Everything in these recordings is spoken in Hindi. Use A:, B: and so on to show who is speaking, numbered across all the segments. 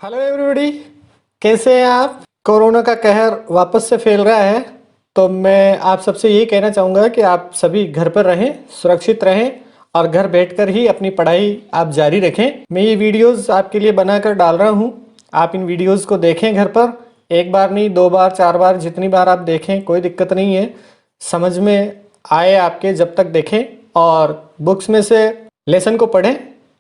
A: हेलो एवरीबॉडी, कैसे हैं आप। कोरोना का कहर वापस से फैल रहा है, तो मैं आप सबसे यही कहना चाहूँगा कि आप सभी घर पर रहें, सुरक्षित रहें और घर बैठकर ही अपनी पढ़ाई आप जारी रखें। मैं ये वीडियोस आपके लिए बनाकर डाल रहा हूँ, आप इन वीडियोस को देखें घर पर। एक बार नहीं, 2 बार 4 बार, जितनी बार आप देखें कोई दिक्कत नहीं है। समझ में आए आपके जब तक देखें, और बुक्स में से लेसन को पढ़ें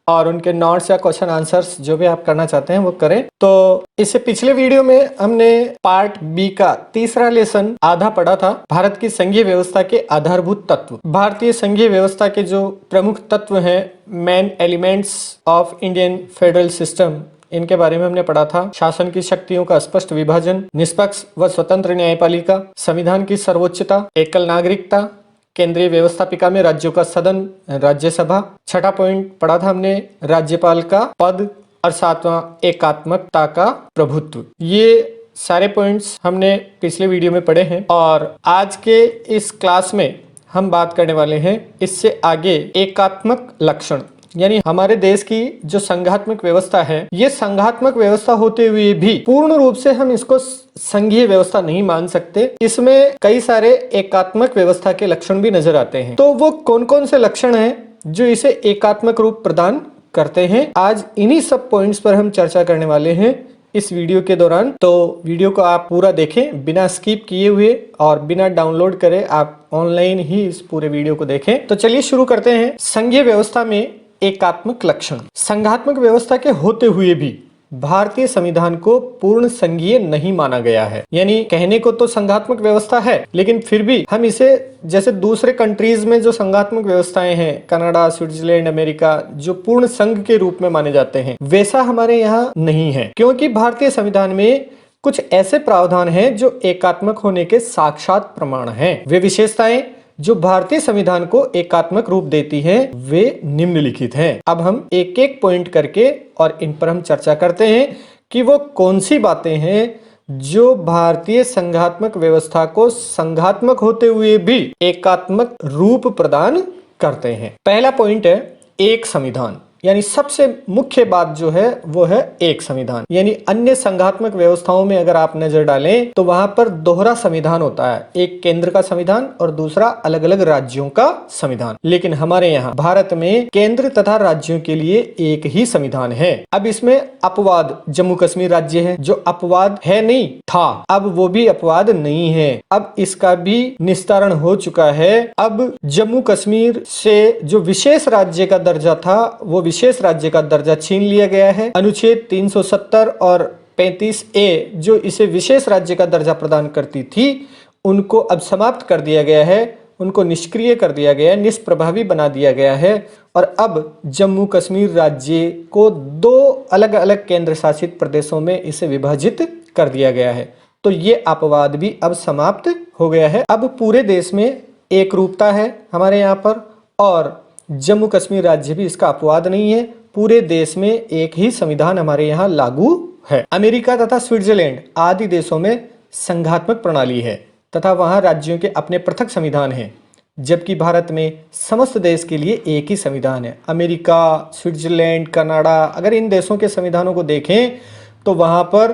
A: और उनके नोट्स या क्वेश्चन आंसर्स जो भी आप करना चाहते हैं वो करें। तो इससे पिछले वीडियो में हमने पार्ट बी का तीसरा लेसन आधा पढ़ा था, भारत की संघीय व्यवस्था के आधारभूत तत्व। भारतीय संघीय व्यवस्था के जो प्रमुख तत्व हैं, main elements of Indian federal system, इनके बारे में हमने पढ़ा था। शासन की शक्तियों का स्पष्ट विभाजन, निष्पक्ष व स्वतंत्र न्यायपालिका, संविधान की सर्वोच्चता, एकल नागरिकता, केंद्रीय व्यवस्थापिका में राज्यों का सदन राज्यसभा। छठा पॉइंट पढ़ा था हमने राज्यपाल का पद, और 7वां एकात्मकता का प्रभुत्व। ये सारे पॉइंट्स हमने पिछले वीडियो में पढ़े हैं, और आज के इस क्लास में हम बात करने वाले हैं इससे आगे एकात्मक लक्षण, यानी हमारे देश की जो संघात्मक व्यवस्था है, ये संघात्मक व्यवस्था होते हुए भी पूर्ण रूप से हम इसको संघीय व्यवस्था नहीं मान सकते। इसमें कई सारे एकात्मक व्यवस्था के लक्षण भी नजर आते हैं। तो वो कौन कौन से लक्षण हैं जो इसे एकात्मक रूप प्रदान करते हैं, आज इन्हीं सब पॉइंट्स पर हम चर्चा करने वाले हैं इस वीडियो के दौरान। तो वीडियो को आप पूरा देखें बिना स्किप किए हुए और बिना डाउनलोड करे, आप ऑनलाइन ही इस पूरे वीडियो को देखें। तो चलिए शुरू करते हैं। संघीय व्यवस्था में एकात्मक लक्षण। संघात्मक व्यवस्था के होते हुए भी भारतीय संविधान को पूर्ण संघीय नहीं माना गया है। यानी कहने को तो संघात्मक व्यवस्था है, लेकिन फिर भी हम इसे, जैसे दूसरे कंट्रीज में जो संघात्मक व्यवस्थाएं हैं, कनाडा, स्विट्जरलैंड, अमेरिका, जो पूर्ण संघ के रूप में माने जाते हैं, वैसा हमारे यहाँ नहीं है। क्योंकि भारतीय संविधान में कुछ ऐसे प्रावधान हैं जो एकात्मक होने के साक्षात प्रमाण हैं। वे विशेषताएं जो भारतीय संविधान को एकात्मक रूप देती हैं, वे निम्नलिखित हैं। अब हम एक एक पॉइंट करके और इन पर हम चर्चा करते हैं कि वो कौन सी बातें हैं जो भारतीय संघात्मक व्यवस्था को संघात्मक होते हुए भी एकात्मक रूप प्रदान करते हैं। पहला पॉइंट है एक संविधान, यानी सबसे मुख्य बात जो है वो है एक संविधान। यानी अन्य संघात्मक व्यवस्थाओं में अगर आप नजर डालें तो वहां पर दोहरा संविधान होता है, एक केंद्र का संविधान और दूसरा अलग अलग राज्यों का संविधान। लेकिन हमारे यहाँ भारत में केंद्र तथा राज्यों के लिए एक ही संविधान है। अब इसमें अपवाद जम्मू कश्मीर राज्य है, जो अपवाद है नहीं था, अब वो भी अपवाद नहीं है, अब इसका भी निस्तारण हो चुका है। अब जम्मू कश्मीर से जो विशेष राज्य का दर्जा था, वो विशेष राज्य का दर्जा छीन लिया गया है। अनुच्छेद 370 और 35A जो इसे विशेष राज्य का दर्जा प्रदान करती थी, उनको अब समाप्त कर दिया गया है, उनको निष्क्रिय कर दिया गया है, निष्प्रभावी बना दिया गया है। और अब जम्मू कश्मीर राज्य को 2 अलग अलग केंद्र शासित प्रदेशों में इसे विभाजित कर दिया गया है। तो ये अपवाद भी अब समाप्त हो गया है। अब पूरे देश में एक रूपता है हमारे यहाँ पर, और जम्मू कश्मीर राज्य भी इसका अपवाद नहीं है। पूरे देश में एक ही संविधान हमारे यहाँ लागू है। अमेरिका तथा स्विट्जरलैंड आदि देशों में संघात्मक प्रणाली है तथा वहाँ राज्यों के अपने पृथक संविधान हैं, जबकि भारत में समस्त देश के लिए एक ही संविधान है। अमेरिका, स्विट्जरलैंड, कनाडा, अगर इन देशों के संविधानों को देखें तो वहाँ पर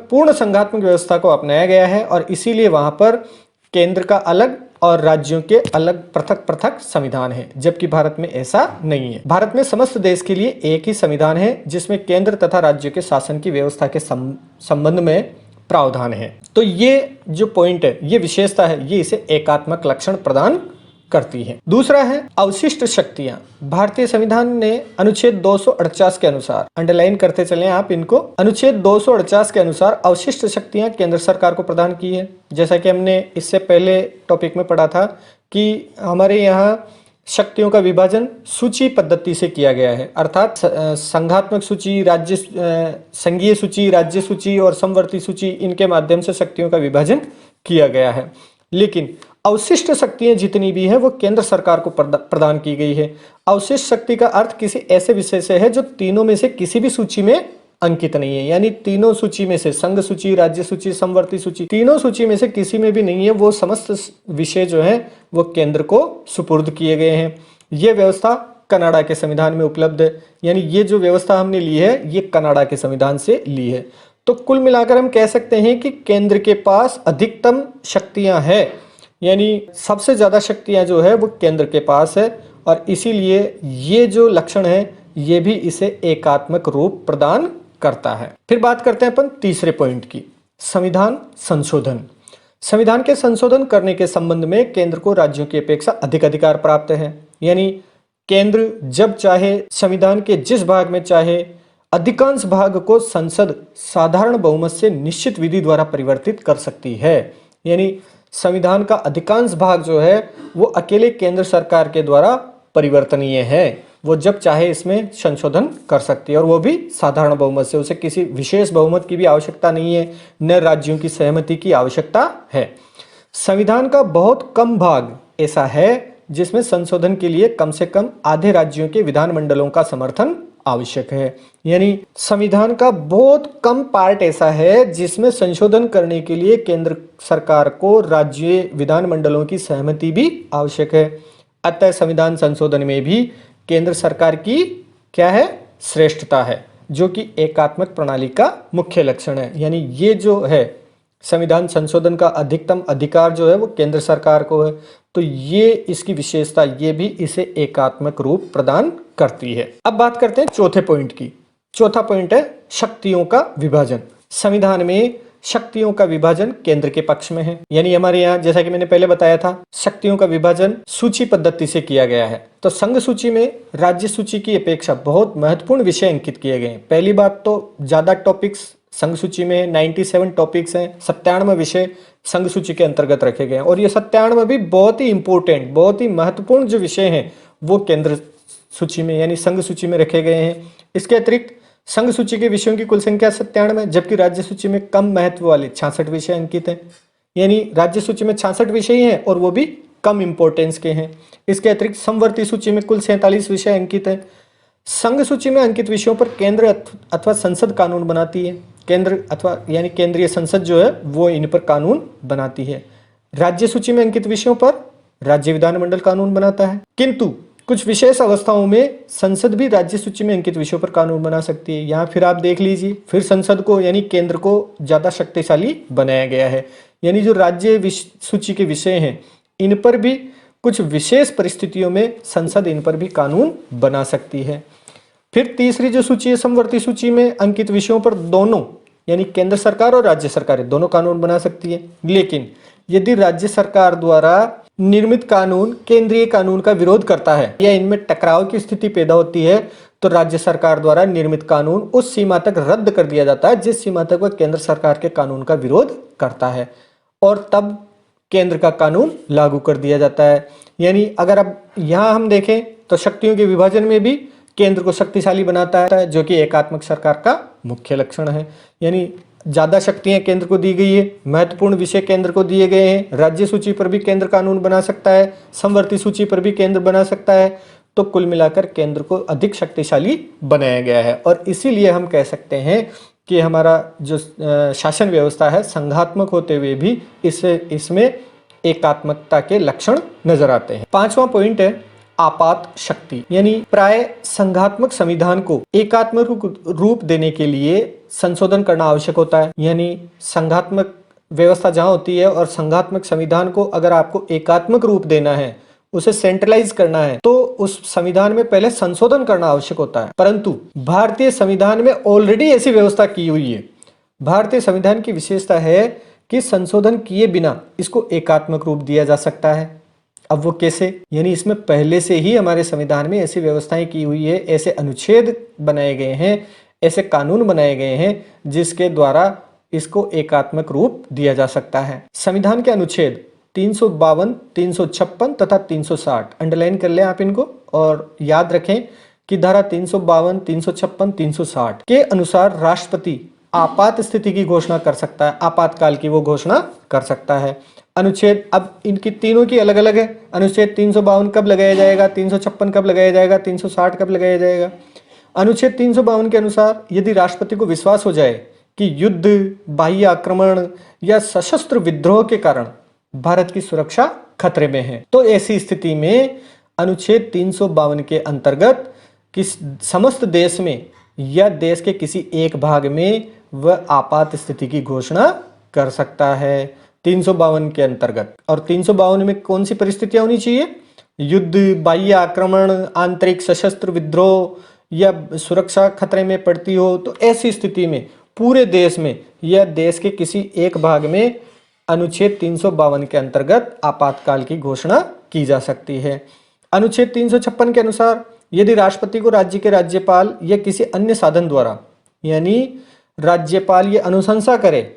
A: पूर्ण संघात्मक व्यवस्था को अपनाया गया है, और इसीलिए वहाँ पर केंद्र का अलग और राज्यों के अलग पृथक पृथक संविधान है, जबकि भारत में ऐसा नहीं है। भारत में समस्त देश के लिए एक ही संविधान है, जिसमें केंद्र तथा राज्यों के शासन की व्यवस्था के संबंध में प्रावधान है। तो ये जो पॉइंट है, ये विशेषता है, ये इसे एकात्मक लक्षण प्रदान करती है। दूसरा है अवशिष्ट शक्तियां। भारतीय संविधान ने अनुच्छेद 248 के अनुसार, अंडरलाइन करते चलें आप इनको, अनुच्छेद 248 के अनुसार अवशिष्ट शक्तियां केंद्र सरकार को प्रदान की है। जैसा कि हमने इससे पहले टॉपिक में पढ़ा था कि हमारे यहाँ शक्तियों का विभाजन सूची पद्धति से किया गया है, अर्थात संघात्मक सूची, संघीय सूची, राज्य सूची और समवर्ती सूची, इनके माध्यम से शक्तियों का विभाजन किया गया है। लेकिन अवशिष्ट शक्तियां जितनी भी है वो केंद्र सरकार को प्रदान की गई है। अवशिष्ट शक्ति का अर्थ किसी ऐसे विषय से है जो तीनों में से किसी भी सूची में अंकित नहीं है, यानी तीनों सूची में से, संघ सूची, राज्य सूची, समवर्ती सूची, तीनों सूची में से किसी में भी नहीं है, वो समस्त विषय जो है वो केंद्र को सुपुर्द किए गए हैं। ये व्यवस्था कनाडा के संविधान में उपलब्ध है। यानी ये जो व्यवस्था हमने ली है ये कनाडा के संविधान से ली है। तो कुल मिलाकर हम कह सकते हैं कि केंद्र के पास अधिकतम शक्तियां हैं, यानी सबसे ज़्यादा शक्तियां जो है वो केंद्र के पास है, और इसीलिए ये जो लक्षण है ये भी इसे एकात्मक रूप प्रदान करता है। फिर बात करते हैं अपन तीसरे पॉइंट की, संविधान संशोधन। संविधान के संशोधन करने के संबंध में केंद्र को राज्यों की अपेक्षा अधिक अधिकार प्राप्त है। यानी केंद्र जब चाहे संविधान के जिस भाग में चाहे अधिकांश भाग को संसद साधारण बहुमत से निश्चित विधि द्वारा परिवर्तित कर सकती है। यानी संविधान का अधिकांश भाग जो है वो अकेले केंद्र सरकार के द्वारा परिवर्तनीय है, वो जब चाहे इसमें संशोधन कर सकती है, और वो भी साधारण बहुमत से। उसे किसी विशेष बहुमत की भी आवश्यकता नहीं है, न राज्यों की सहमति की आवश्यकता है। संविधान का बहुत कम भाग ऐसा है जिसमें संशोधन के लिए कम से कम आधे राज्यों के विधानमंडलों का समर्थन आवश्यक है। यानी संविधान का बहुत कम पार्ट ऐसा है जिसमें संशोधन करने के लिए केंद्र सरकार को राज्य विधानमंडलों की सहमति भी आवश्यक है। अतः संविधान संशोधन में भी केंद्र सरकार की क्या है, श्रेष्ठता है, जो कि एकात्मक प्रणाली का मुख्य लक्षण है। यानी ये जो है संविधान संशोधन का अधिकतम अधिकार जो है वो केंद्र सरकार को है, तो ये इसकी विशेषता, ये भी इसे एकात्मक रूप प्रदान करती है। अब बात करते हैं चौथे पॉइंट की। चौथा पॉइंट है शक्तियों का विभाजन। संविधान में शक्तियों का विभाजन केंद्र के पक्ष में है। यानी हमारे यहाँ, जैसा कि मैंने पहले बताया था, शक्तियों का विभाजन सूची पद्धति से किया गया है। तो संघ सूची में राज्य सूची की अपेक्षा बहुत महत्वपूर्ण विषय अंकित किए गए हैं। पहली बात तो ज्यादा टॉपिक्स संघ सूची में 97 टॉपिक्स हैं, 97 विषय संघ सूची के अंतर्गत रखे गए हैं, और ये 97 भी बहुत ही इंपॉर्टेंट, बहुत ही महत्वपूर्ण जो विषय हैं वो केंद्र सूची में यानी संघ सूची में रखे गए हैं। इसके अतिरिक्त संघ सूची के विषयों की कुल संख्या 97, जबकि राज्य सूची में कम महत्व वाले 66 विषय अंकित हैं। यानी राज्य सूची में 66 विषय हैं और वो भी कम इंपॉर्टेंस के हैं। इसके अतिरिक्त समवर्ती सूची में कुल 47 विषय अंकित हैं। संघ सूची में अंकित विषयों पर केंद्र अथवा संसद कानून बनाती है। केंद्र अथवा यानी केंद्रीय संसद जो है वो इन पर कानून बनाती है। राज्य सूची में अंकित विषयों पर राज्य विधानमंडल कानून बनाता है, किंतु कुछ विशेष अवस्थाओं में संसद भी राज्य सूची में अंकित विषयों पर कानून बना सकती है। यहाँ फिर आप देख लीजिए, फिर संसद को यानी केंद्र को ज्यादा शक्तिशाली बनाया गया है। यानी जो राज्य सूची के विषय हैं इन पर भी कुछ विशेष परिस्थितियों में संसद इन पर भी कानून बना सकती है। फिर तीसरी जो सूची है समवर्ती सूची में अंकित विषयों पर दोनों यानी केंद्र सरकार और राज्य सरकार दोनों कानून बना सकती है। लेकिन यदि राज्य सरकार द्वारा निर्मित कानून केंद्रीय कानून का विरोध करता है या इनमें टकराव की स्थिति पैदा होती है तो राज्य सरकार द्वारा निर्मित कानून उस सीमा तक रद्द कर दिया जाता है जिस सीमा तक वह केंद्र सरकार के कानून का विरोध करता है, और तब केंद्र का कानून लागू कर दिया जाता है। यानी अगर अब यहाँ हम देखें तो शक्तियों के विभाजन में भी केंद्र को शक्तिशाली बनाता है, जो कि एकात्मक सरकार का मुख्य लक्षण है। यानी ज्यादा शक्तियां केंद्र को दी गई है, महत्वपूर्ण विषय केंद्र को दिए गए हैं, राज्य सूची पर भी केंद्र कानून बना सकता है, समवर्ती सूची पर भी केंद्र बना सकता है, तो कुल मिलाकर केंद्र को अधिक शक्तिशाली बनाया गया है। और इसीलिए हम कह सकते हैं कि हमारा जो शासन व्यवस्था है संघात्मक होते हुए भी इसमें एकात्मकता के लक्षण नजर आते हैं। पांचवा पॉइंट है आपात शक्ति। यानी प्राय संघात्मक संविधान को एकात्मक रूप देने के लिए संशोधन करना आवश्यक होता है। यानी संघात्मक व्यवस्था जहां होती है और संघात्मक संविधान को अगर आपको एकात्मक रूप देना है, उसे सेंट्रलाइज करना है, तो उस संविधान में पहले संशोधन करना आवश्यक होता है। परंतु भारतीय संविधान में ऑलरेडी ऐसी व्यवस्था की हुई है। भारतीय संविधान की विशेषता है कि संशोधन किए बिना इसको एकात्मक रूप दिया जा सकता है। अब वो कैसे? यानी इसमें पहले से ही हमारे संविधान में ऐसी व्यवस्थाएं की हुई है, ऐसे अनुच्छेद बनाए गए हैं, ऐसे कानून बनाए गए हैं जिसके द्वारा इसको एकात्मक रूप दिया जा सकता है। संविधान के अनुच्छेद 352, 356 तथा 360 अंडरलाइन कर लें आप इनको और याद रखें कि धारा 352, 356, 360 के अनुसार राष्ट्रपति आपात स्थिति की घोषणा कर सकता है, आपातकाल की वो घोषणा कर सकता है। अनुच्छेद अब इनकी तीनों की अलग अलग है। अनुच्छेद 352 कब लगाया जाएगा, 356 कब लगाया जाएगा, 360 कब लगाया जाएगा। अनुच्छेद 352 के अनुसार यदि राष्ट्रपति को विश्वास हो जाए कि युद्ध, बाह्य आक्रमण या सशस्त्र विद्रोह के कारण भारत की सुरक्षा खतरे में है, तो ऐसी स्थिति में अनुच्छेद 352 के अंतर्गत किस समस्त देश में या देश के किसी एक भाग में वह आपात स्थिति की घोषणा कर सकता है 352 के अंतर्गत। और 352 में कौन सी परिस्थितियां होनी चाहिए? युद्ध, बाह्य आक्रमण, आंतरिक सशस्त्र विद्रोह या सुरक्षा खतरे में पड़ती हो, तो ऐसी स्थिति में पूरे देश में या देश के किसी एक भाग में अनुच्छेद 352 के अंतर्गत आपातकाल की घोषणा की जा सकती है। अनुच्छेद 356 के अनुसार यदि राष्ट्रपति को राज्य के राज्यपाल या किसी अन्य साधन द्वारा, यानी राज्यपाल ये अनुशंसा करे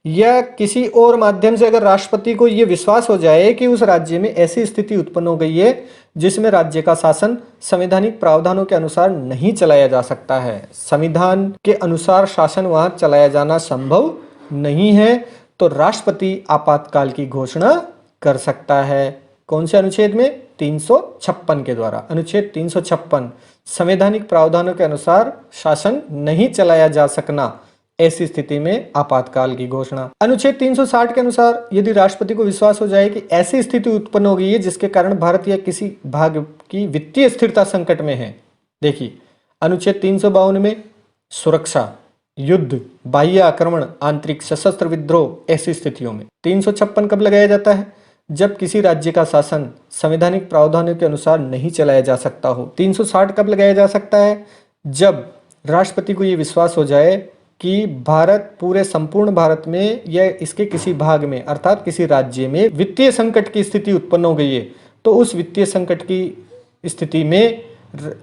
A: या किसी और माध्यम से अगर राष्ट्रपति को ये विश्वास हो जाए कि उस राज्य में ऐसी स्थिति उत्पन्न हो गई है जिसमें राज्य का शासन संवैधानिक प्रावधानों के अनुसार नहीं चलाया जा सकता है, संविधान के अनुसार शासन वहां चलाया जाना संभव नहीं है, तो राष्ट्रपति आपातकाल की घोषणा कर सकता है। कौन से अनुच्छेद में? 356 के द्वारा। अनुच्छेद 356 संवैधानिक प्रावधानों के अनुसार शासन नहीं चलाया जा सकना, ऐसी स्थिति में आपातकाल की घोषणा। अनुच्छेद 360 के अनुसार यदि राष्ट्रपति को विश्वास हो जाए कि ऐसी स्थिति उत्पन्न हो गई है जिसके कारण भारत या किसी भाग की वित्तीय स्थिरता संकट में है। देखिए, अनुच्छेद 352 में सुरक्षा, युद्ध, बाह्य आक्रमण, आंतरिक सशस्त्र विद्रोह, ऐसी स्थितियों में। 356 कब लगाया जाता है? जब किसी राज्य का शासन संवैधानिक प्रावधानों के अनुसार नहीं चलाया जा सकता हो। 360 कब लगाया जा सकता है? जब राष्ट्रपति को यह विश्वास हो जाए कि भारत, पूरे संपूर्ण भारत में या इसके किसी भाग में अर्थात किसी राज्य में वित्तीय संकट की स्थिति उत्पन्न हो गई है, तो उस वित्तीय संकट की स्थिति में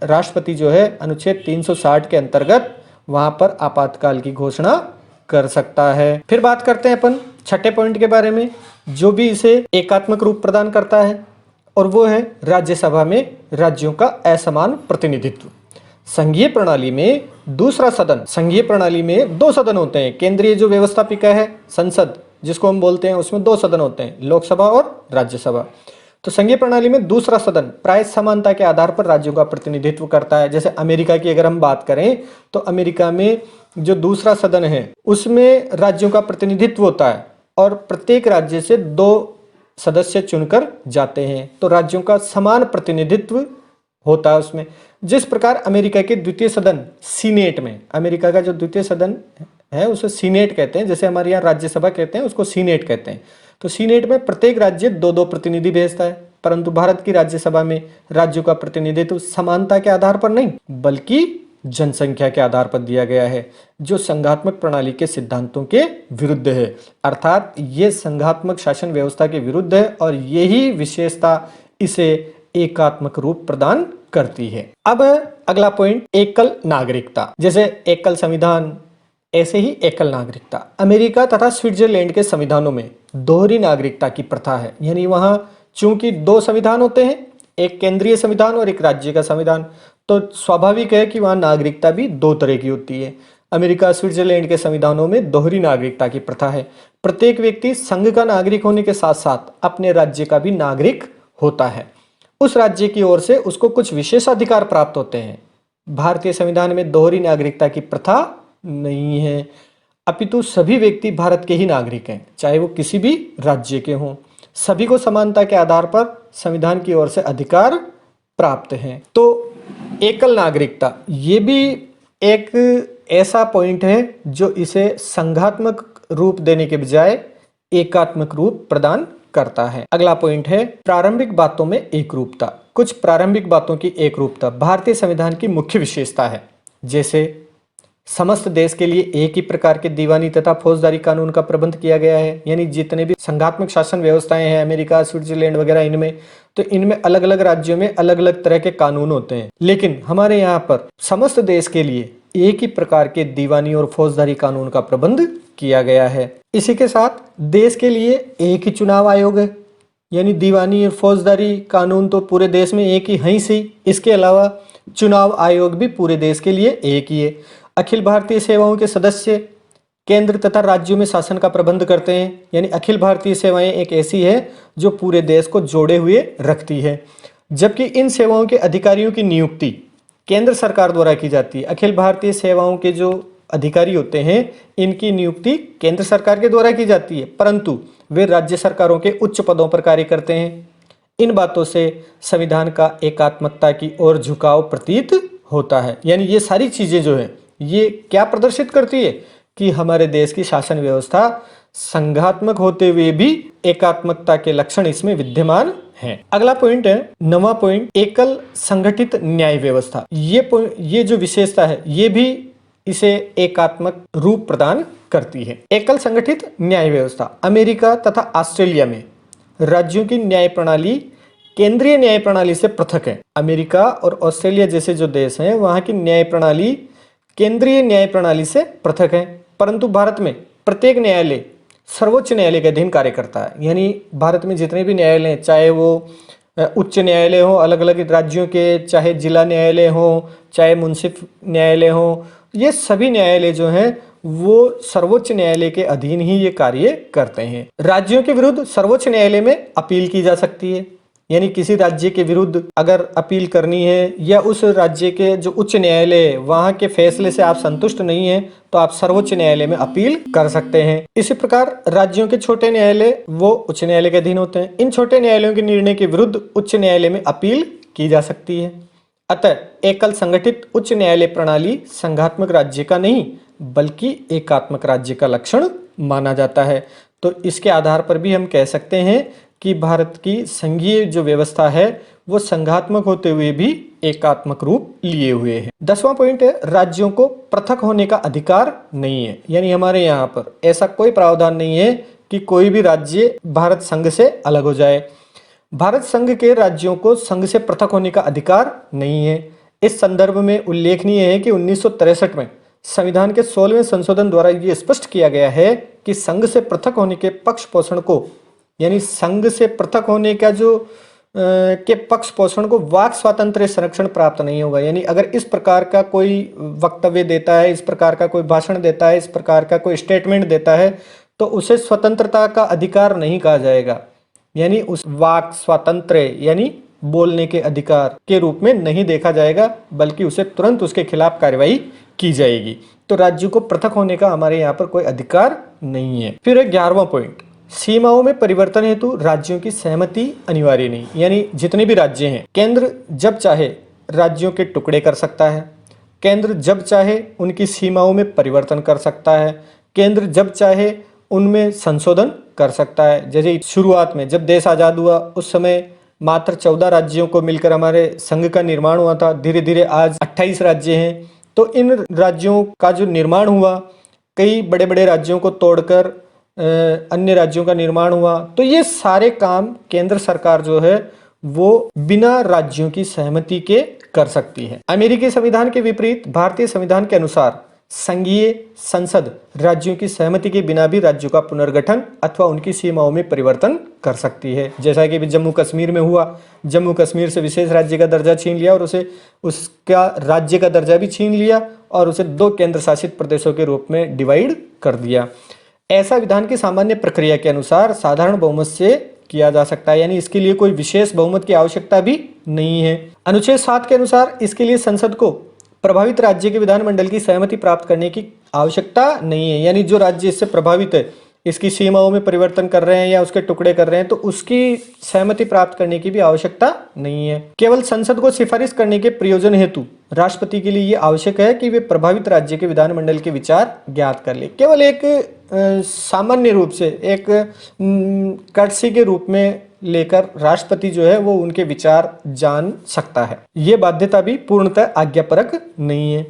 A: राष्ट्रपति जो है अनुच्छेद 360 के अंतर्गत वहां पर आपातकाल की घोषणा कर सकता है। फिर बात करते हैं अपन छठे पॉइंट के बारे में, जो भी इसे एकात्मक रूप प्रदान करता है, और वो है राज्यसभा में राज्यों का असमान प्रतिनिधित्व। संघीय प्रणाली में दूसरा सदन, संघीय प्रणाली में दो सदन होते हैं। केंद्रीय जो व्यवस्थापिका है, संसद जिसको हम बोलते हैं, उसमें दो सदन होते हैं, लोकसभा और राज्यसभा। तो संघीय प्रणाली में दूसरा सदन प्राय समानता के आधार पर राज्यों का प्रतिनिधित्व करता है। जैसे अमेरिका की अगर हम बात करें तो अमेरिका में जो दूसरा सदन है उसमें राज्यों का प्रतिनिधित्व होता है और प्रत्येक राज्य से 2 सदस्य चुनकर जाते हैं, तो राज्यों का समान प्रतिनिधित्व होता है उसमें। जिस प्रकार अमेरिका के द्वितीय सदन सीनेट में, अमेरिका का जो द्वितीय सदन है उसे सीनेट कहते हैं, जैसे हमारे यहाँ राज्यसभा कहते हैं उसको सीनेट कहते हैं। तो सीनेट में प्रत्येक राज्य 2-2 प्रतिनिधि भेजता है, परंतु भारत की राज्यसभा में राज्यों का प्रतिनिधित्व समानता के आधार पर नहीं बल्कि जनसंख्या के आधार पर दिया गया है, जो संघात्मक प्रणाली के सिद्धांतों के विरुद्ध है। अर्थात ये संघात्मक शासन व्यवस्था के विरुद्ध है और यही विशेषता इसे एकात्मक रूप प्रदान करती है। अब अगला पॉइंट, एकल नागरिकता। जैसे एकल संविधान, ऐसे ही एकल नागरिकता। अमेरिका तथा स्विट्जरलैंड के संविधानों में दोहरी नागरिकता की प्रथा है, यानी वहां चूंकि 2 संविधान होते हैं, एक केंद्रीय संविधान और एक राज्य का संविधान, तो स्वाभाविक है कि वहां नागरिकता भी 2 तरह की होती है। अमेरिका स्विट्जरलैंड के संविधानों में दोहरी नागरिकता की प्रथा है। प्रत्येक व्यक्ति संघ का नागरिक होने के साथ साथ अपने राज्य का भी नागरिक होता है। उस राज्य की ओर से उसको कुछ विशेष अधिकार प्राप्त होते हैं। भारतीय संविधान में दोहरी नागरिकता की प्रथा नहीं है, अपितु सभी व्यक्ति भारत के ही नागरिक हैं, चाहे वो किसी भी राज्य के हों। सभी को समानता के आधार पर संविधान की ओर से अधिकार प्राप्त हैं। तो एकल नागरिकता ये भी एक ऐसा पॉइंट है जो इसे संघात्मक रूप देने के बजाय एकात्मक रूप प्रदान करता है। अगला पॉइंट है प्रारंभिक बातों में एकरूपता। कुछ प्रारंभिक बातों की एकरूपता भारतीय संविधान की मुख्य विशेषता है। जैसे समस्त देश के लिए एक ही प्रकार के दीवानी तथा फौजदारी कानून का प्रबंध किया गया है, यानी जितने भी संघात्मक शासन व्यवस्थाएं हैं अमेरिका, स्विट्जरलैंड वगैरह, इनमें तो इनमें अलग अलग राज्यों में अलग अलग तरह के कानून होते हैं, लेकिन हमारे यहाँ पर समस्त देश के लिए एक ही प्रकार के दीवानी और फौजदारी कानून का प्रबंध किया गया है। इसी के साथ देश के लिए एक ही चुनाव आयोग है, यानी दीवानी और फौजदारी कानून तो पूरे देश में एक ही है ही, इसके अलावा चुनाव आयोग भी पूरे देश के लिए एक ही है। अखिल भारतीय सेवाओं के सदस्य केंद्र तथा राज्यों में शासन का प्रबंध करते हैं, यानी अखिल भारतीय सेवाएं एक ऐसी है जो पूरे देश को जोड़े हुए रखती है, जबकि इन सेवाओं के अधिकारियों की नियुक्ति केंद्र सरकार द्वारा की जाती है। अखिल भारतीय सेवाओं के जो अधिकारी होते हैं इनकी नियुक्ति केंद्र सरकार के द्वारा की जाती है, परंतु वे राज्य सरकारों के उच्च पदों पर कार्य करते हैं। इन बातों से संविधान का एकात्मकता की ओर झुकाव प्रतीत होता है। यानी ये सारी चीजें जो है ये क्या प्रदर्शित करती है कि हमारे देश की शासन व्यवस्था संघात्मक होते हुए भी एकात्मकता के लक्षण इसमें विद्यमान हैं। अगला पॉइंट है 9वां पॉइंट, एकल संगठित न्याय व्यवस्था। ये जो विशेषता है ये भी इसे एकात्मक रूप प्रदान करती है। एकल संगठित न्याय व्यवस्था। अमेरिका तथा ऑस्ट्रेलिया में राज्यों की न्याय प्रणाली केंद्रीय न्याय प्रणाली से पृथक है। अमेरिका और ऑस्ट्रेलिया जैसे जो देश हैं वहां की न्याय प्रणाली केंद्रीय न्याय प्रणाली से पृथक है, परंतु भारत में प्रत्येक न्यायालय सर्वोच्च न्यायालय के अधीन कार्य करता है। यानी भारत में जितने भी न्यायालय हैं, चाहे वो उच्च न्यायालय हो अलग अलग राज्यों के, चाहे जिला न्यायालय हो, चाहे मुंसिफ न्यायालय हो, ये सभी न्यायालय जो हैं वो सर्वोच्च न्यायालय के अधीन ही ये कार्य करते हैं। राज्यों के विरुद्ध सर्वोच्च न्यायालय में अपील की जा सकती है। यानी किसी राज्य के विरुद्ध अगर अपील करनी है या उस राज्य के जो उच्च न्यायालय है वहां के फैसले से आप संतुष्ट नहीं है तो आप सर्वोच्च न्यायालय में अपील कर सकते हैं। इसी प्रकार राज्यों के छोटे न्यायालय वो उच्च न्यायालय के अधीन होते हैं। इन छोटे न्यायालयों के निर्णय के विरुद्ध उच्च न्यायालय में अपील की जा सकती है। अतः एकल संगठित उच्च न्यायालय प्रणाली संघात्मक राज्य का नहीं बल्कि एकात्मक राज्य का लक्षण माना जाता है। तो इसके आधार पर भी हम कह सकते हैं कि भारत की संघीय जो व्यवस्था है वो संघात्मक होते हुए भी एकात्मक रूप लिए हुए है। 10वां पॉइंट है राज्यों को पृथक होने का अधिकार नहीं है। यानी हमारे यहाँ पर ऐसा कोई प्रावधान नहीं है कि कोई भी राज्य भारत संघ से अलग हो जाए। भारत संघ के राज्यों को संघ से पृथक होने का अधिकार नहीं है। इस संदर्भ में उल्लेखनीय है कि 1963 में संविधान के 16वें संशोधन द्वारा ये स्पष्ट किया गया है कि संघ से पृथक होने के पक्ष पोषण को, यानी संघ से पृथक होने का जो के पक्ष पोषण को वाक स्वातंत्र्य संरक्षण प्राप्त नहीं होगा। यानी अगर इस प्रकार का कोई वक्तव्य देता है, इस प्रकार का कोई भाषण देता है, इस प्रकार का कोई स्टेटमेंट देता है तो उसे स्वतंत्रता का अधिकार नहीं कहा जाएगा। यानी उस वाक स्वातंत्र्य यानी बोलने के अधिकार के रूप में नहीं देखा जाएगा, बल्कि उसे तुरंत उसके खिलाफ कार्रवाई की जाएगी। तो राज्यों को पृथक होने का हमारे यहाँ पर कोई अधिकार नहीं है। फिर 11वां पॉइंट, सीमाओं में परिवर्तन हेतु राज्यों की सहमति अनिवार्य नहीं। यानी जितने भी राज्य हैं केंद्र जब चाहे राज्यों के टुकड़े कर सकता है, केंद्र जब चाहे उनकी सीमाओं में परिवर्तन कर सकता है, केंद्र जब चाहे उनमें संशोधन कर सकता है। जैसे शुरुआत में जब देश आज़ाद हुआ उस समय मात्र 14 राज्यों को मिलकर हमारे संघ का निर्माण हुआ था। धीरे धीरे आज 28 राज्य हैं। तो इन राज्यों का जो निर्माण हुआ, कई बड़े बड़े राज्यों को तोड़कर अन्य राज्यों का निर्माण हुआ। तो ये सारे काम केंद्र सरकार जो है वो बिना राज्यों की सहमति के कर सकती है। अमेरिकी संविधान के विपरीत भारतीय संविधान के अनुसार संघीय संसद राज्यों की सहमति के बिना भी राज्यों का पुनर्गठन अथवा उनकी सीमाओं में परिवर्तन कर सकती है। जैसा कि जम्मू कश्मीर में हुआ, जम्मू कश्मीर से विशेष राज्य का दर्जा छीन लिया और उसे उसका राज्य का दर्जा भी छीन लिया और उसे 2 केंद्र शासित प्रदेशों के रूप में डिवाइड कर दिया। ऐसा विधान की सामान्य प्रक्रिया के अनुसार साधारण बहुमत से किया जा सकता है। यानी इसके लिए कोई विशेष बहुमत की आवश्यकता भी नहीं है। अनुच्छेद 7 के अनुसार इसके लिए संसद को प्रभावित राज्य के विधानमंडल की सहमति प्राप्त करने की आवश्यकता नहीं है। यानी जो राज्य इससे प्रभावित है, इसकी सीमाओं में परिवर्तन कर रहे हैं या उसके टुकड़े कर रहे हैं, तो उसकी सहमति प्राप्त करने की भी आवश्यकता नहीं है। केवल संसद को सिफारिश करने के प्रयोजन हेतु राष्ट्रपति के लिए यह आवश्यक है कि वे प्रभावित राज्य के विधानमंडल के विचार ज्ञात कर ले। केवल एक सामान्य रूप से एक कर्टसी के रूप में लेकर राष्ट्रपति जो है वो उनके विचार जान सकता है। ये बाध्यता भी पूर्णतः आज्ञापरक नहीं है।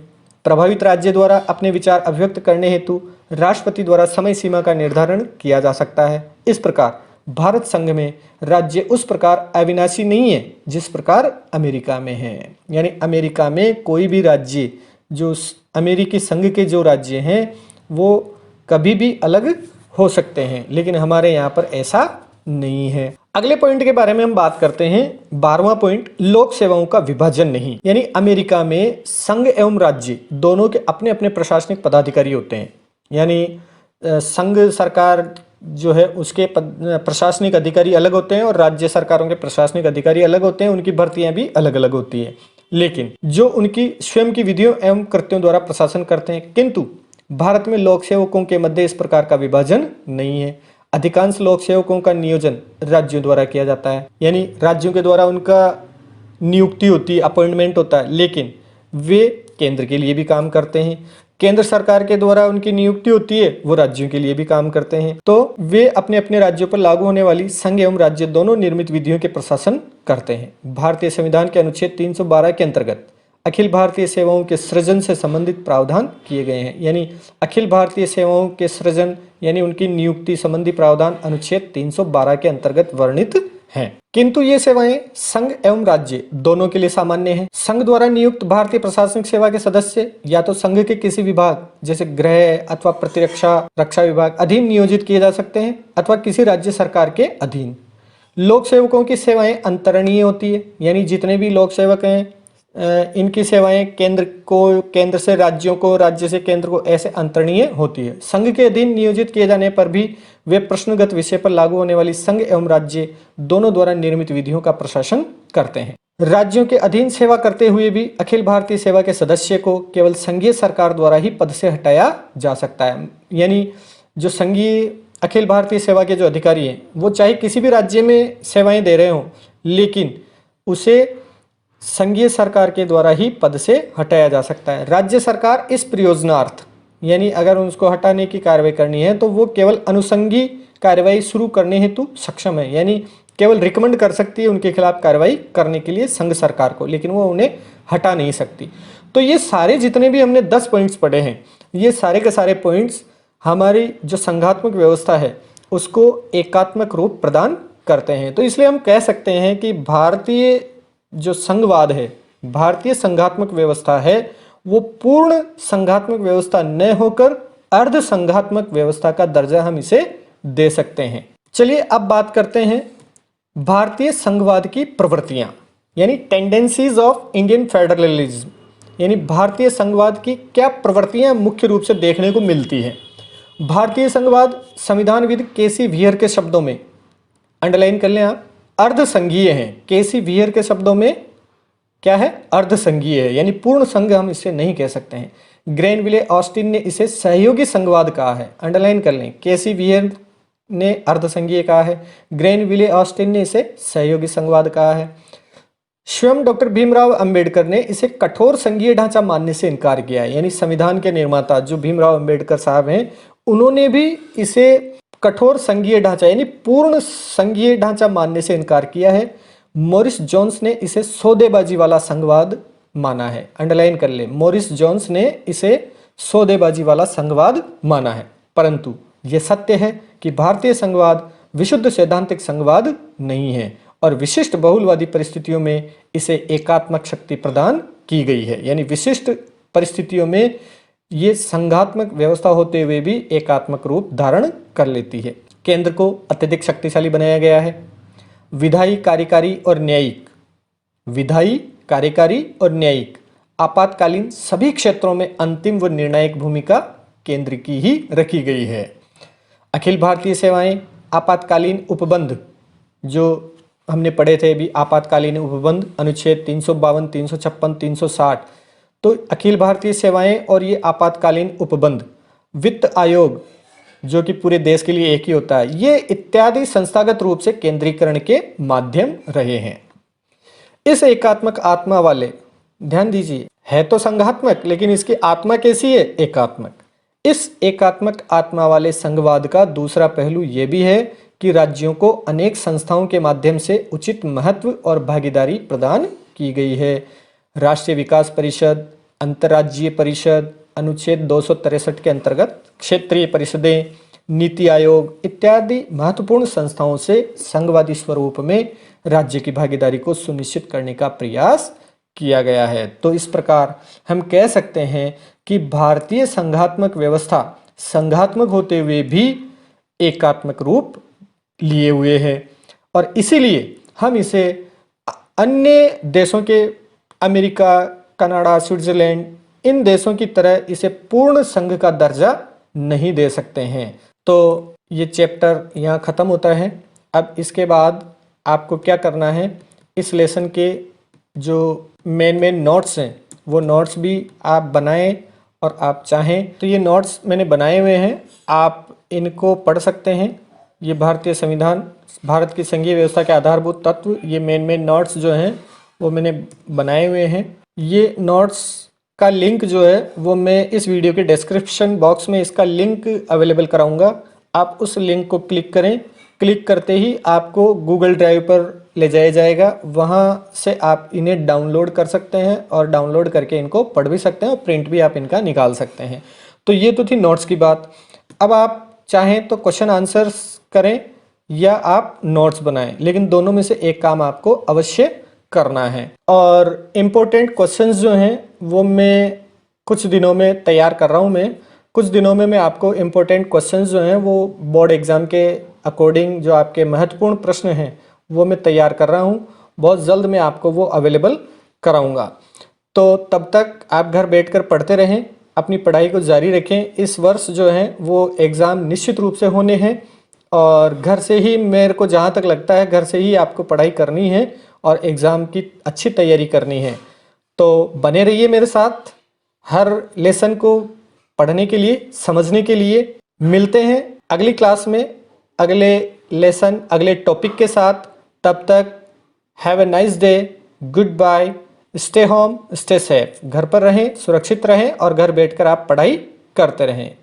A: प्रभावित राज्य द्वारा अपने विचार अभिव्यक्त करने हेतु राष्ट्रपति द्वारा समय सीमा का निर्धारण किया जा सकता है। इस प्रकार भारत संघ में राज्य उस प्रकार अविनाशी नहीं है जिस प्रकार अमेरिका में है। यानी अमेरिका में कोई भी राज्य, जो अमेरिकी संघ के जो राज्य हैं वो कभी भी अलग हो सकते हैं, लेकिन हमारे यहाँ पर ऐसा नहीं है। अगले पॉइंट के बारे में हम बात करते हैं। 12वां पॉइंट, लोक सेवाओं का विभाजन नहीं। यानी अमेरिका में संघ एवं राज्य दोनों के अपने अपने प्रशासनिक पदाधिकारी होते हैं। यानी संघ सरकार जो है उसके प्रशासनिक अधिकारी अलग होते हैं और राज्य सरकारों के प्रशासनिक अधिकारी अलग होते हैं। उनकी भर्तियां भी अलग अलग होती है, लेकिन जो उनकी स्वयं की विधियों एवं कृत्यों द्वारा प्रशासन करते हैं। किंतु भारत में लोक सेवकों के मध्य इस प्रकार का विभाजन नहीं है। अधिकांश लोक सेवकों का नियोजन राज्यों द्वारा किया जाता है, यानी राज्यों के द्वारा उनका नियुक्ति होती है, अपॉइंटमेंट होता है, लेकिन वे केंद्र के लिए भी काम करते हैं। केंद्र सरकार के द्वारा उनकी नियुक्ति होती है, वो राज्यों के लिए भी काम करते हैं। तो वे अपने अपने राज्यों पर लागू होने वाली संघ एवं राज्य दोनों निर्मित विधियों के प्रशासन करते हैं। भारतीय संविधान के अनुच्छेद 312 के अंतर्गत अखिल भारतीय सेवाओं के सृजन से संबंधित प्रावधान किए गए हैं, यानी अखिल भारतीय सेवाओं के सृजन यानी उनकी नियुक्ति संबंधी प्रावधान अनुच्छेद 312 के अंतर्गत वर्णित हैं। किंतु ये सेवाएं संघ एवं राज्य दोनों के लिए सामान्य हैं। संघ द्वारा नियुक्त भारतीय प्रशासनिक सेवा के सदस्य या तो संघ के किसी विभाग जैसे गृह अथवा प्रतिरक्षा रक्षा विभाग अधीन नियोजित किए जा सकते हैं अथवा किसी राज्य सरकार के अधीन। लोक सेवकों की सेवाएं अंतरणीय होती है, यानी जितने भी लोक सेवक हैं इनकी सेवाएं केंद्र से राज्यों को, राज्य से केंद्र को ऐसे अंतरणीय होती है। संघ के अधीन नियोजित किए जाने पर भी वे प्रश्नगत विषय पर लागू होने वाली संघ एवं राज्य दोनों द्वारा निर्मित विधियों का प्रशासन करते हैं। राज्यों के अधीन सेवा करते हुए भी अखिल भारतीय सेवा के सदस्य को केवल संघीय सरकार द्वारा ही पद से हटाया जा सकता है, यानी जो संघीय अखिल भारतीय सेवा के जो अधिकारी हैं वो चाहे किसी भी राज्य में सेवाएं दे रहे हों, लेकिन उसे संघीय सरकार के द्वारा ही पद से हटाया जा सकता है। राज्य सरकार इस प्रयोजनार्थ यानी अगर उसको हटाने की कार्रवाई करनी है तो वो केवल अनुषंगी कार्रवाई शुरू करने हेतु सक्षम है, यानी केवल रिकमेंड कर सकती है उनके खिलाफ कार्रवाई करने के लिए संघ सरकार को, लेकिन वो उन्हें हटा नहीं सकती। तो ये सारे जितने भी हमने 10 पॉइंट्स पढ़े हैं, ये सारे के सारे पॉइंट्स हमारी जो संघात्मक व्यवस्था है उसको एकात्मक रूप प्रदान करते हैं। तो इसलिए हम कह सकते हैं कि भारतीय जो संघवाद है, भारतीय संघात्मक व्यवस्था है, वो पूर्ण संघात्मक व्यवस्था न होकर अर्ध संघात्मक व्यवस्था का दर्जा हम इसे दे सकते हैं। चलिए अब बात करते हैं भारतीय संघवाद की प्रवृत्तियां, यानी टेंडेंसीज ऑफ इंडियन फेडरलिज्म, यानी भारतीय संघवाद की क्या प्रवृत्तियां मुख्य रूप से देखने को मिलती हैं। भारतीय संघवाद संविधानविद केसी वियर के शब्दों में, अंडरलाइन कर लें आप, अर्ध संघीय है। केसी वियर के शब्दों में क्या है, अर्ध संघीय है, यानी पूर्ण संघ हम इसे नहीं कह सकते हैं। ग्रेनविले ऑस्टिन ने इसे सहयोगी संघवाद कहा है, अंडरलाइन कर लें। केसी वियर ने अर्ध संघीय कहा है, ग्रेनविले ऑस्टिन ने इसे सहयोगी संघवाद कहा है। स्वयं डॉक्टर भीमराव अंबेडकर ने इसे कठोर संघीय ढांचा मानने से इनकार किया है, यानी संविधान के निर्माता जो भीमराव अंबेडकर साहब हैं उन्होंने भी इसे कठोर संघीय ढांचा यानी पूर्ण संघीय ढांचा मानने से इनकार किया है। मॉरिस जोन्स ने इसे सौदेबाजी वाला संघवाद माना है, अंडरलाइन कर ले। मॉरिस जोन्स ने इसे सौदेबाजी वाला संघवाद माना है, परंतु यह सत्य है कि भारतीय संघवाद विशुद्ध सैद्धांतिक संघवाद नहीं है और विशिष्ट बहुलवादी परिस्थितियों में इसे एकात्मक शक्ति प्रदान की गई है, यानी विशिष्ट परिस्थितियों में ये संघात्मक व्यवस्था होते हुए भी एकात्मक रूप धारण कर लेती है। केंद्र को अत्यधिक शक्तिशाली बनाया गया है। विधायी, कार्यकारी और न्यायिक, विधायी, कार्यकारी और न्यायिक आपातकालीन सभी क्षेत्रों में अंतिम व निर्णायक भूमिका केंद्र की ही रखी गई है। अखिल भारतीय सेवाएं, आपातकालीन उपबंध जो हमने पढ़े थे अभी, आपातकालीन उपबंध अनुच्छेद 352, 356, 360, तो अखिल भारतीय सेवाएं और ये आपातकालीन उपबंध, वित्त आयोग जो कि पूरे देश के लिए एक ही होता है, ये इत्यादि संस्थागत रूप से केंद्रीकरण के माध्यम रहे हैं। इस एकात्मक आत्मा वाले, ध्यान दीजिए, है तो संघात्मक लेकिन इसकी आत्मा कैसी है, एकात्मक। इस एकात्मक आत्मा वाले संघवाद का दूसरा पहलू यह भी है कि राज्यों को अनेक संस्थाओं के माध्यम से उचित महत्व और भागीदारी प्रदान की गई है। राष्ट्रीय विकास परिषद, अंतर्राज्यीय परिषद, अनुच्छेद 263 के अंतर्गत क्षेत्रीय परिषदें, नीति आयोग इत्यादि महत्वपूर्ण संस्थाओं से संघवादी स्वरूप में राज्य की भागीदारी को सुनिश्चित करने का प्रयास किया गया है। तो इस प्रकार हम कह सकते हैं कि भारतीय संघात्मक व्यवस्था संघात्मक होते हुए भी एकात्मक रूप लिए हुए है और इसीलिए हम इसे अन्य देशों के, अमेरिका, कनाडा, स्विट्जरलैंड, इन देशों की तरह इसे पूर्ण संघ का दर्जा नहीं दे सकते हैं। तो ये चैप्टर यहाँ ख़त्म होता है। अब इसके बाद आपको क्या करना है, इस लेसन के जो मेन नोट्स हैं वो नोट्स भी आप बनाएं और आप चाहें तो ये नोट्स मैंने बनाए हुए हैं, आप इनको पढ़ सकते हैं। ये भारतीय संविधान, भारत की संघीय व्यवस्था के आधारभूत तत्व, ये मेन नोट्स जो हैं वो मैंने बनाए हुए हैं। ये नोट्स का लिंक जो है वो मैं इस वीडियो के डिस्क्रिप्शन बॉक्स में इसका लिंक अवेलेबल कराऊंगा। आप उस लिंक को क्लिक करें, क्लिक करते ही आपको गूगल ड्राइव पर ले जाया जाएगा, वहाँ से आप इन्हें डाउनलोड कर सकते हैं और डाउनलोड करके इनको पढ़ भी सकते हैं और प्रिंट भी आप इनका निकाल सकते हैं। तो ये तो थी नोट्स की बात। अब आप चाहें तो क्वेश्चन आंसर्स करें या आप नोट्स बनाएं, लेकिन दोनों में से एक काम आपको अवश्य करना है। और इम्पोर्टेंट क्वेश्चंस जो हैं वो मैं कुछ दिनों में तैयार कर रहा हूँ। मैं कुछ दिनों में मैं आपको इम्पोर्टेंट क्वेश्चंस जो हैं वो बोर्ड एग्ज़ाम के अकॉर्डिंग जो आपके महत्वपूर्ण प्रश्न हैं वो मैं तैयार कर रहा हूँ। बहुत जल्द मैं आपको वो अवेलेबल कराऊंगा। तो तब तक आप घर बैठकर पढ़ते रहें, अपनी पढ़ाई को जारी रखें। इस वर्ष जो है वो एग्ज़ाम निश्चित रूप से होने हैं और घर से ही, मेरे को जहाँ तक लगता है, घर से ही आपको पढ़ाई करनी है और एग्ज़ाम की अच्छी तैयारी करनी है। तो बने रहिए मेरे साथ हर लेसन को पढ़ने के लिए, समझने के लिए। मिलते हैं अगली क्लास में अगले लेसन, अगले टॉपिक के साथ। तब तक have a nice day, goodbye, stay home, stay safe. घर पर रहें, सुरक्षित रहें और घर बैठकर आप पढ़ाई करते रहें।